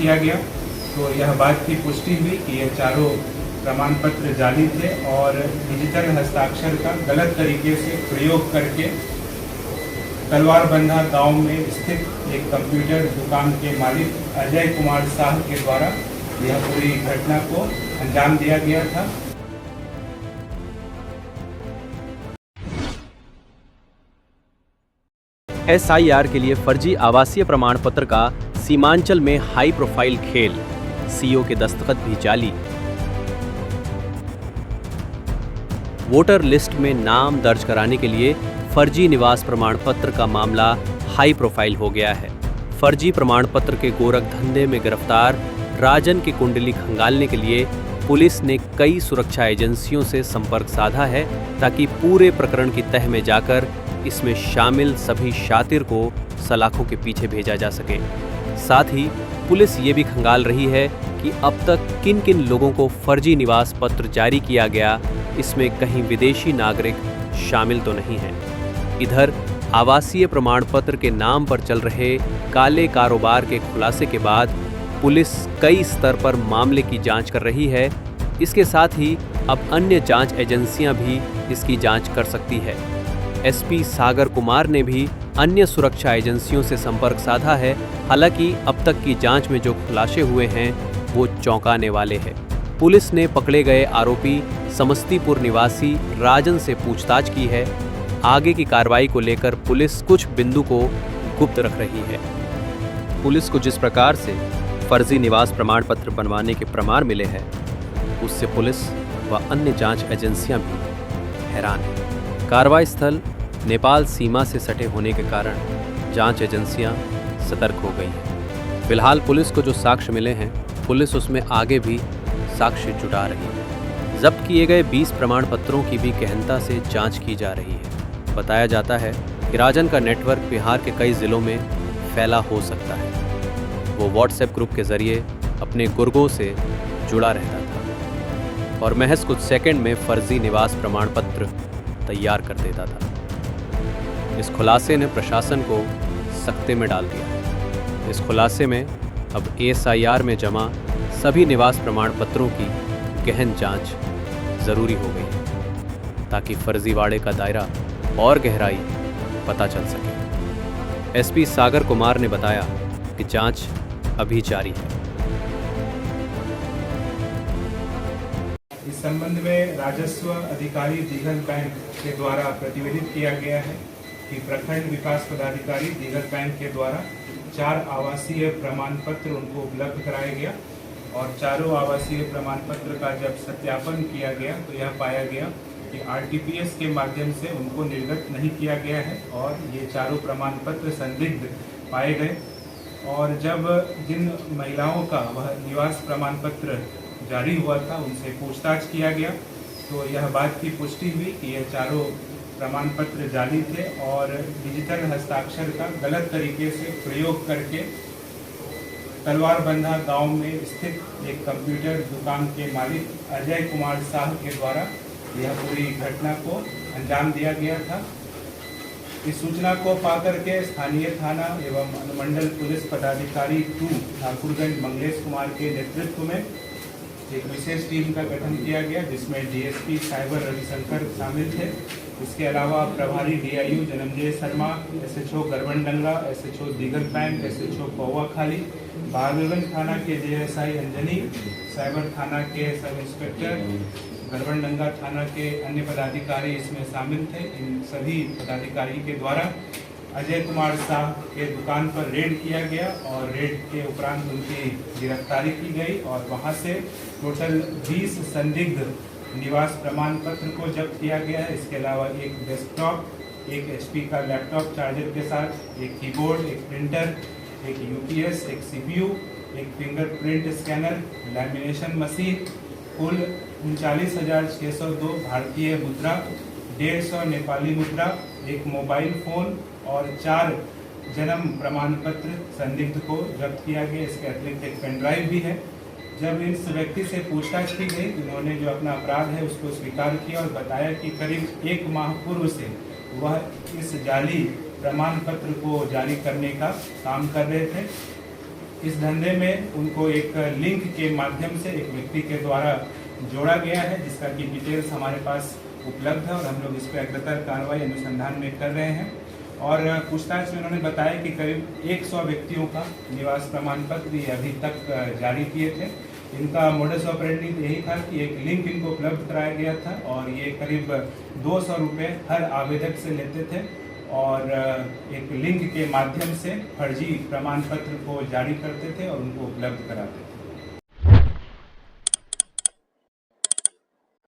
किया गया तो यह बात की पुष्टि हुई कि ये चारों प्रमाण पत्र जाली थे और डिजिटल हस्ताक्षर का गलत तरीके से प्रयोग करके तलवारबंधा गांव में स्थित एक कंप्यूटर दुकान के मालिक अजय कुमार शाह के द्वारा यह पूरी घटना को अंजाम दिया गया था। SIR के लिए फर्जी आवासीय प्रमाण पत्र का सीमांचल में हाई प्रोफाइल खेल, CO के दस्तखत भी जाली। वोटर लिस्ट में नाम दर्ज कराने के लिए फर्जी निवास प्रमाण पत्र का मामला हाई प्रोफाइल हो गया है। फर्जी प्रमाण पत्र के गोरख धंधे में गिरफ्तार राजन की कुंडली खंगालने के लिए पुलिस ने कई सुरक्षा एजेंसियों से संपर्क साधा है ताकि पूरे प्रकरण की तह में जाकर इसमें शामिल सभी शातिर को सलाखों के पीछे भेजा जा सके। साथ ही पुलिस ये भी खंगाल रही है कि अब तक किन किन लोगों को फर्जी निवास पत्र जारी किया गया, इसमें कहीं विदेशी नागरिक शामिल तो नहीं है। इधर आवासीय प्रमाण पत्र के नाम पर चल रहे काले कारोबार के खुलासे के बाद पुलिस कई स्तर पर मामले की जांच कर रही है। इसके साथ ही अब अन्य जांच एजेंसियां भी इसकी जांच कर सकती है। SP सागर कुमार ने भी अन्य सुरक्षा एजेंसियों से संपर्क साधा है। हालांकि अब तक की जांच में जो खुलासे हुए हैं वो चौंकाने वाले हैं। पुलिस ने पकड़े गए आरोपी समस्तीपुर निवासी राजन से पूछताछ की है। आगे की कार्रवाई को लेकर पुलिस कुछ बिंदु को गुप्त रख रही है। पुलिस को जिस प्रकार से फर्जी निवास प्रमाण पत्र बनवाने के प्रमाण मिले हैं, उससे पुलिस व अन्य जांच एजेंसियां भी हैरान हैं। कार्रवाई स्थल नेपाल सीमा से सटे होने के कारण जांच एजेंसियां सतर्क हो गई हैं। फिलहाल पुलिस को जो साक्ष्य मिले हैं, पुलिस उसमें आगे भी साक्ष्य जुटा रही है। जब्त किए गए 20 प्रमाण पत्रों की भी गहनता से जांच की जा रही है। बताया जाता है कि राजन का नेटवर्क बिहार के कई जिलों में फैला हो सकता है। वो व्हाट्सएप ग्रुप के जरिए अपने गुर्गों से जुड़ा रहता था और महज कुछ सेकंड में फर्जी निवास प्रमाण पत्र तैयार कर देता था। इस खुलासे ने प्रशासन को सकते में डाल दिया। इस खुलासे में अब SIR में जमा सभी निवास प्रमाण पत्रों की गहन जांच जरूरी हो गई है ताकि फर्जीवाड़े का दायरा और गहराई पता चल सके। SP सागर कुमार ने बताया कि जांच अभी जारी है। इस संबंध में राजस्व अधिकारी दीघल बैंक के द्वारा प्रतिवेदित किया गया है कि प्रखंड विकास पदाधिकारी दीघल बैंक के द्वारा 4 आवासीय प्रमाण पत्र उनको उपलब्ध कराया गया और चारों आवासीय प्रमाण पत्र का जब सत्यापन किया गया तो यह पाया गया कि RTPS के माध्यम से उनको निर्गत नहीं किया गया है और ये चारों प्रमाण पत्र संदिग्ध पाए गए। और जब जिन महिलाओं का वह निवास प्रमाण पत्र जारी हुआ था उनसे पूछताछ किया गया तो यह बात की पुष्टि हुई कि यह चारों प्रमाण पत्र जाली थे और डिजिटल हस्ताक्षर का गलत तरीके से प्रयोग करके तलवारबंधा गांव में स्थित एक कंप्यूटर दुकान के मालिक अजय कुमार शाह के द्वारा यह पूरी घटना को अंजाम दिया गया था। इस सूचना को पाकर के स्थानीय थाना एवं अनुमंडल पुलिस पदाधिकारी 2 ठाकुरगंज मंगलेश कुमार के नेतृत्व में एक विशेष टीम का गठन किया गया जिसमें DSP साइबर रविशंकर शामिल थे। इसके अलावा प्रभारी DIU Janmejay Sharma, SHO Garbandanga, SHO Dighal Bank, SHO Pauwakhali, Bahadurganj थाना के DSI अंजनी, साइबर थाना के सब इंस्पेक्टर, गरबनडंगा थाना के अन्य पदाधिकारी इसमें शामिल थे। इन सभी पदाधिकारी के द्वारा अजय कुमार शाह के दुकान पर रेड किया गया और रेड के उपरांत उनकी गिरफ्तारी की गई और वहां से टोटल 20 संदिग्ध निवास प्रमाण पत्र को जब्त किया गया है। इसके अलावा एक डेस्कटॉप, एक HP का लैपटॉप चार्जर के साथ, एक कीबोर्ड, एक प्रिंटर, एक UPS, एक CPU, एक फिंगरप्रिंट स्कैनर, लैमिनेशन मशीन, कुल 39,602 भारतीय मुद्रा, 150 नेपाली मुद्रा, एक मोबाइल फोन और 4 जन्म प्रमाण पत्र संदिग्ध को जब्त किया गया। इसके अतिरिक्त एक पेन ड्राइव भी है। जब इस व्यक्ति से पूछताछ की गई, उन्होंने जो अपना अपराध है उसको स्वीकार किया और बताया कि करीब 1 माह पूर्व से वह इस जाली प्रमाण पत्र को जारी करने का काम कर रहे थे। इस धंधे में उनको एक लिंक के माध्यम से एक व्यक्ति के द्वारा जोड़ा गया है, जिसका कि डिटेल्स हमारे पास उपलब्ध है और हम लोग इस पर अग्रतर कार्रवाई अनुसंधान में कर रहे हैं। और पूछताछ में उन्होंने बताया कि करीब 100 व्यक्तियों का निवास प्रमाण पत्र ये अभी तक जारी किए थे। इनका मोडस ऑपरेंडी यही था कि एक लिंक इनको उपलब्ध कराया गया था और ये करीब 200 रुपये हर आवेदक से लेते थे और एक लिंक के माध्यम से फर्जी प्रमाण पत्र को जारी करते थे और उनको उपलब्ध कराते थे।